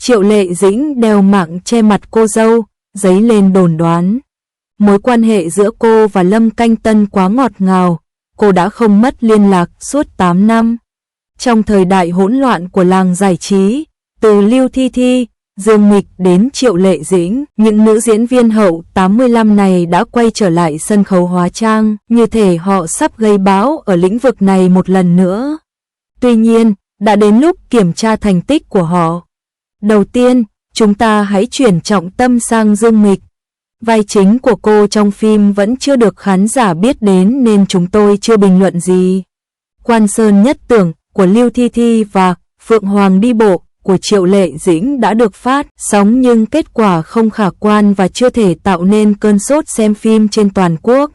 Triệu Lệ Dĩnh đeo mạng che mặt cô dâu, dấy lên đồn đoán. Mối quan hệ giữa cô và Lâm Canh Tân quá ngọt ngào, cô đã không mất liên lạc suốt 8 năm. Trong thời đại hỗn loạn của làng giải trí, từ Lưu Thi Thi, Dương Mịch đến Triệu Lệ Dĩnh, những nữ diễn viên hậu 85 này đã quay trở lại sân khấu hóa trang, như thể họ sắp gây bão ở lĩnh vực này một lần nữa. Tuy nhiên, đã đến lúc kiểm tra thành tích của họ. Đầu tiên, chúng ta hãy chuyển trọng tâm sang Dương Mịch. Vai chính của cô trong phim vẫn chưa được khán giả biết đến nên chúng tôi chưa bình luận gì. Quan Sơn Nhất Tưởng của Lưu Thi Thi và Phượng Hoàng Đi Bộ của Triệu Lệ Dĩnh đã được phát sóng nhưng kết quả không khả quan và chưa thể tạo nên cơn sốt xem phim trên toàn quốc.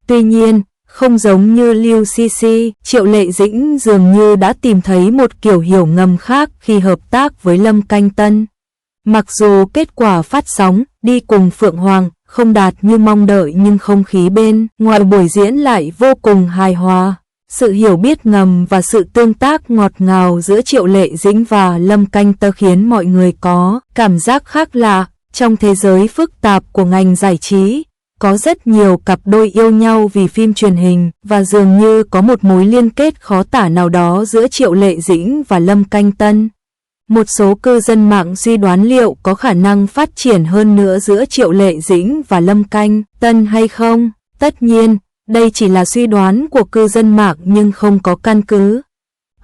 Tuy nhiên, không giống như Lưu CC, Triệu Lệ Dĩnh dường như đã tìm thấy một kiểu hiểu ngầm khác khi hợp tác với Lâm Canh Tân. Mặc dù kết quả phát sóng đi cùng Phượng Hoàng không đạt như mong đợi nhưng không khí bên ngoài buổi diễn lại vô cùng hài hòa. Sự hiểu biết ngầm và sự tương tác ngọt ngào giữa Triệu Lệ Dĩnh và Lâm Canh Tân khiến mọi người có cảm giác khác lạ. Trong thế giới phức tạp của ngành giải trí, có rất nhiều cặp đôi yêu nhau vì phim truyền hình và dường như có một mối liên kết khó tả nào đó giữa Triệu Lệ Dĩnh và Lâm Canh Tân. Một số cư dân mạng suy đoán liệu có khả năng phát triển hơn nữa giữa Triệu Lệ Dĩnh và Lâm Canh Tân hay không. Tất nhiên, đây chỉ là suy đoán của cư dân mạng nhưng không có căn cứ.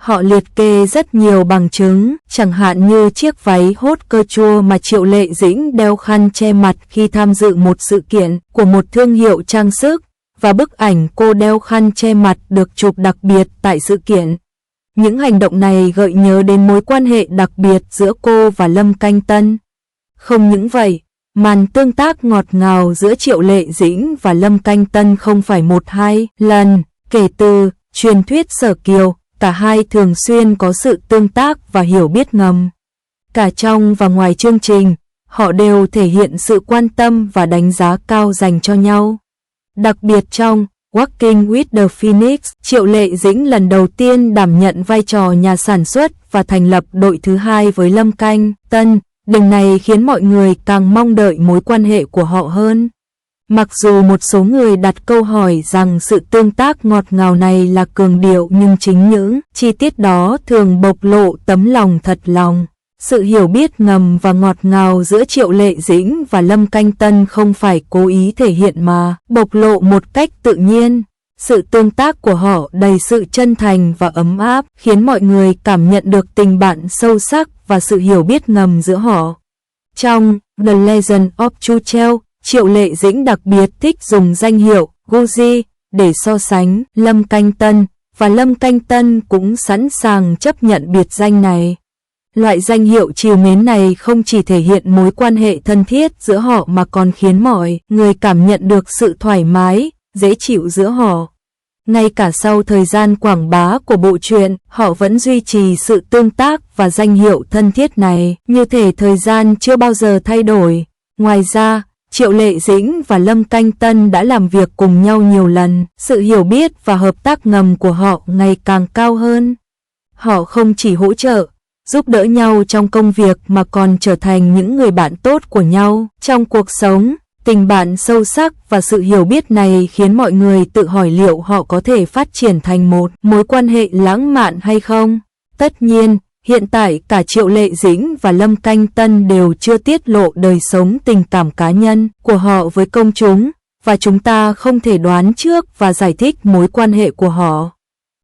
Họ liệt kê rất nhiều bằng chứng, chẳng hạn như chiếc váy hốt cơ chua mà Triệu Lệ Dĩnh đeo khăn che mặt khi tham dự một sự kiện của một thương hiệu trang sức, và bức ảnh cô đeo khăn che mặt được chụp đặc biệt tại sự kiện. Những hành động này gợi nhớ đến mối quan hệ đặc biệt giữa cô và Lâm Canh Tân. Không những vậy, màn tương tác ngọt ngào giữa Triệu Lệ Dĩnh và Lâm Canh Tân không phải một hai lần. Kể từ truyền thuyết Sở Kiều, cả hai thường xuyên có sự tương tác và hiểu biết ngầm. Cả trong và ngoài chương trình, họ đều thể hiện sự quan tâm và đánh giá cao dành cho nhau. Đặc biệt trong Working with the Phoenix, Triệu Lệ Dĩnh lần đầu tiên đảm nhận vai trò nhà sản xuất và thành lập đội thứ hai với Lâm Canh Tân. Điều này khiến mọi người càng mong đợi mối quan hệ của họ hơn. Mặc dù một số người đặt câu hỏi rằng sự tương tác ngọt ngào này là cường điệu nhưng chính những chi tiết đó thường bộc lộ tấm lòng thật lòng. Sự hiểu biết ngầm và ngọt ngào giữa Triệu Lệ Dĩnh và Lâm Canh Tân không phải cố ý thể hiện mà bộc lộ một cách tự nhiên. Sự tương tác của họ đầy sự chân thành và ấm áp, khiến mọi người cảm nhận được tình bạn sâu sắc và sự hiểu biết ngầm giữa họ. Trong The Legend of Chuchel, Triệu Lệ Dĩnh đặc biệt thích dùng danh hiệu Gucci để so sánh Lâm Canh Tân, và Lâm Canh Tân cũng sẵn sàng chấp nhận biệt danh này. Loại danh hiệu trìu mến này không chỉ thể hiện mối quan hệ thân thiết giữa họ mà còn khiến mọi người cảm nhận được sự thoải mái, dễ chịu giữa họ. Ngay cả sau thời gian quảng bá của bộ truyện, họ vẫn duy trì sự tương tác và danh hiệu thân thiết này, như thể thời gian chưa bao giờ thay đổi. Ngoài ra, Triệu Lệ Dĩnh và Lâm Canh Tân đã làm việc cùng nhau nhiều lần, sự hiểu biết và hợp tác ngầm của họ ngày càng cao hơn. Họ không chỉ hỗ trợ, giúp đỡ nhau trong công việc mà còn trở thành những người bạn tốt của nhau trong cuộc sống. Tình bạn sâu sắc và sự hiểu biết này khiến mọi người tự hỏi liệu họ có thể phát triển thành một mối quan hệ lãng mạn hay không. Tất nhiên, hiện tại cả Triệu Lệ Dĩnh và Lâm Canh Tân đều chưa tiết lộ đời sống tình cảm cá nhân của họ với công chúng, và chúng ta không thể đoán trước và giải thích mối quan hệ của họ.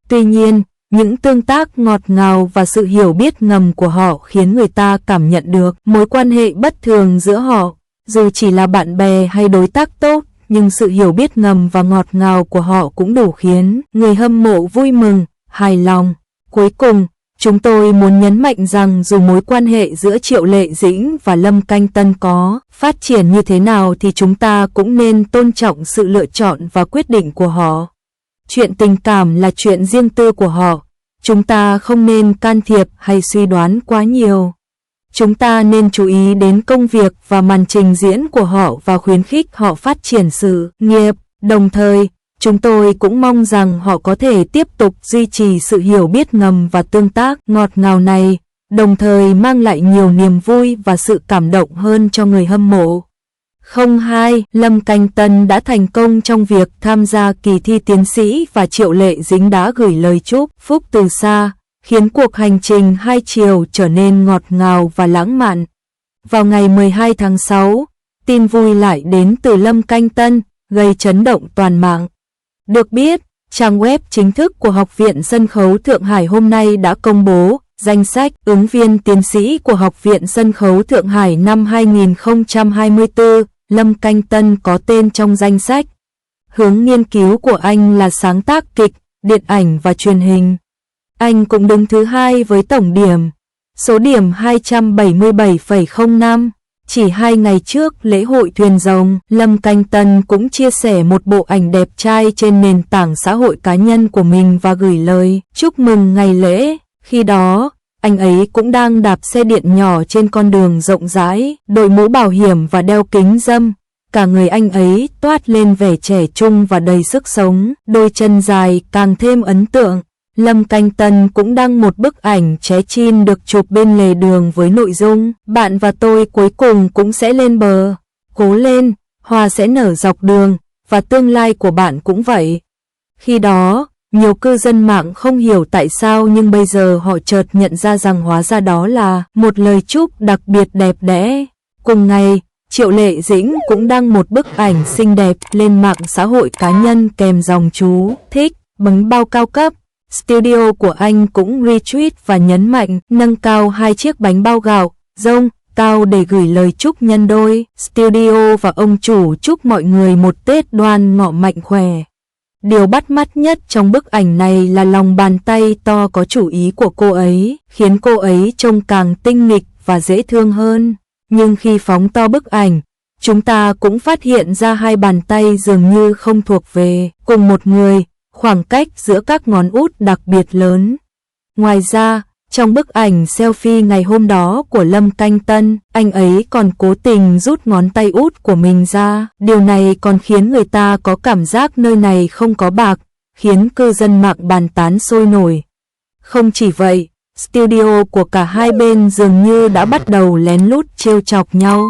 Tuy nhiên, những tương tác ngọt ngào và sự hiểu biết ngầm của họ khiến người ta cảm nhận được mối quan hệ bất thường giữa họ. Dù chỉ là bạn bè hay đối tác tốt, nhưng sự hiểu biết ngầm và ngọt ngào của họ cũng đủ khiến người hâm mộ vui mừng, hài lòng. Cuối cùng, chúng tôi muốn nhấn mạnh rằng dù mối quan hệ giữa Triệu Lệ Dĩnh và Lâm Canh Tân có phát triển như thế nào thì chúng ta cũng nên tôn trọng sự lựa chọn và quyết định của họ. Chuyện tình cảm là chuyện riêng tư của họ, chúng ta không nên can thiệp hay suy đoán quá nhiều. Chúng ta nên chú ý đến công việc và màn trình diễn của họ và khuyến khích họ phát triển sự nghiệp. Đồng thời, chúng tôi cũng mong rằng họ có thể tiếp tục duy trì sự hiểu biết ngầm và tương tác ngọt ngào này, đồng thời mang lại nhiều niềm vui và sự cảm động hơn cho người hâm mộ. 02. Lâm Canh Tân đã thành công trong việc tham gia kỳ thi tiến sĩ và Triệu Lệ Dĩnh đã gửi lời chúc phúc từ xa, khiến cuộc hành trình hai chiều trở nên ngọt ngào và lãng mạn. Vào ngày 12 tháng 6, tin vui lại đến từ Lâm Canh Tân, gây chấn động toàn mạng. Được biết, trang web chính thức của Học viện Sân khấu Thượng Hải hôm nay đã công bố danh sách ứng viên tiến sĩ của Học viện Sân khấu Thượng Hải năm 2024. Lâm Canh Tân có tên trong danh sách. Hướng nghiên cứu của anh là sáng tác kịch, điện ảnh và truyền hình. Anh cũng đứng thứ hai với tổng điểm, số điểm 277,05. Chỉ 2 ngày trước lễ hội thuyền rồng, Lâm Canh Tân cũng chia sẻ một bộ ảnh đẹp trai trên nền tảng xã hội cá nhân của mình và gửi lời chúc mừng ngày lễ. Khi đó, anh ấy cũng đang đạp xe điện nhỏ trên con đường rộng rãi, đội mũ bảo hiểm và đeo kính râm. Cả người anh ấy toát lên vẻ trẻ trung và đầy sức sống, đôi chân dài càng thêm ấn tượng. Lâm Canh Tân cũng đăng một bức ảnh ché chin được chụp bên lề đường với nội dung: bạn và tôi cuối cùng cũng sẽ lên bờ. Cố lên, hoa sẽ nở dọc đường, và tương lai của bạn cũng vậy. Khi đó, nhiều cư dân mạng không hiểu tại sao nhưng bây giờ họ chợt nhận ra rằng hóa ra đó là một lời chúc đặc biệt đẹp đẽ. Cùng ngày, Triệu Lệ Dĩnh cũng đăng một bức ảnh xinh đẹp lên mạng xã hội cá nhân kèm dòng chú thích bánh bao cao cấp. Studio của anh cũng retweet và nhấn mạnh nâng cao 2 chiếc bánh bao gạo rông cao để gửi lời chúc nhân đôi. Studio và ông chủ chúc mọi người một Tết đoan ngọ mạnh khỏe. Điều bắt mắt nhất trong bức ảnh này là lòng bàn tay to có chủ ý của cô ấy, khiến cô ấy trông càng tinh nghịch và dễ thương hơn. Nhưng khi phóng to bức ảnh, chúng ta cũng phát hiện ra hai bàn tay dường như không thuộc về cùng một người, khoảng cách giữa các ngón út đặc biệt lớn. Ngoài ra, trong bức ảnh selfie ngày hôm đó của Lâm Canh Tân, anh ấy còn cố tình rút ngón tay út của mình ra. Điều này còn khiến người ta có cảm giác nơi này không có bạc, khiến cư dân mạng bàn tán sôi nổi. Không chỉ vậy, studio của cả hai bên dường như đã bắt đầu lén lút trêu chọc nhau.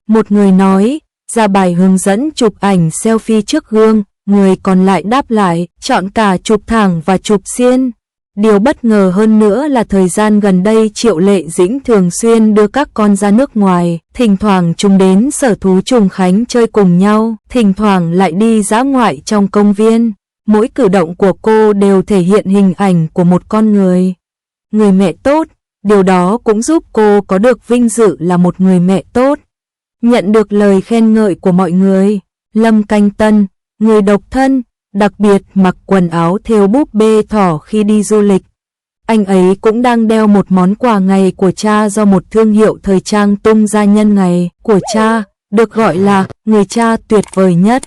Một người nói, ra bài hướng dẫn chụp ảnh selfie trước gương, người còn lại đáp lại, chọn cả chụp thẳng và chụp xiên. Điều bất ngờ hơn nữa là thời gian gần đây Triệu Lệ Dĩnh thường xuyên đưa các con ra nước ngoài, thỉnh thoảng chúng đến sở thú Trùng Khánh chơi cùng nhau, thỉnh thoảng lại đi dã ngoại trong công viên. Mỗi cử động của cô đều thể hiện hình ảnh của một con người mẹ tốt, điều đó cũng giúp cô có được vinh dự là một người mẹ tốt. Nhận được lời khen ngợi của mọi người, Lâm Canh Tân, người độc thân, đặc biệt mặc quần áo thêu búp bê thỏ khi đi du lịch. Anh ấy cũng đang đeo một món quà ngày của cha do một thương hiệu thời trang tung ra nhân ngày của cha, được gọi là người cha tuyệt vời nhất.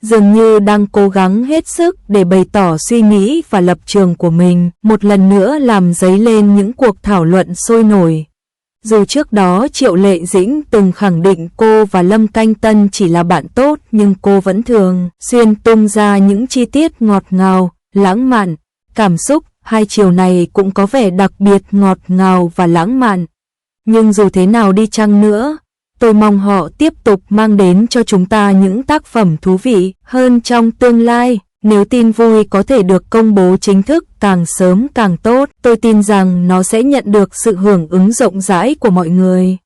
Dường như đang cố gắng hết sức để bày tỏ suy nghĩ và lập trường của mình, một lần nữa làm dấy lên những cuộc thảo luận sôi nổi. Dù trước đó Triệu Lệ Dĩnh từng khẳng định cô và Lâm Canh Tân chỉ là bạn tốt, nhưng cô vẫn thường xuyên tung ra những chi tiết ngọt ngào, lãng mạn. Cảm xúc hai chiều này cũng có vẻ đặc biệt ngọt ngào và lãng mạn. Nhưng dù thế nào đi chăng nữa, tôi mong họ tiếp tục mang đến cho chúng ta những tác phẩm thú vị hơn trong tương lai. Nếu tin vui có thể được công bố chính thức càng sớm càng tốt, tôi tin rằng nó sẽ nhận được sự hưởng ứng rộng rãi của mọi người.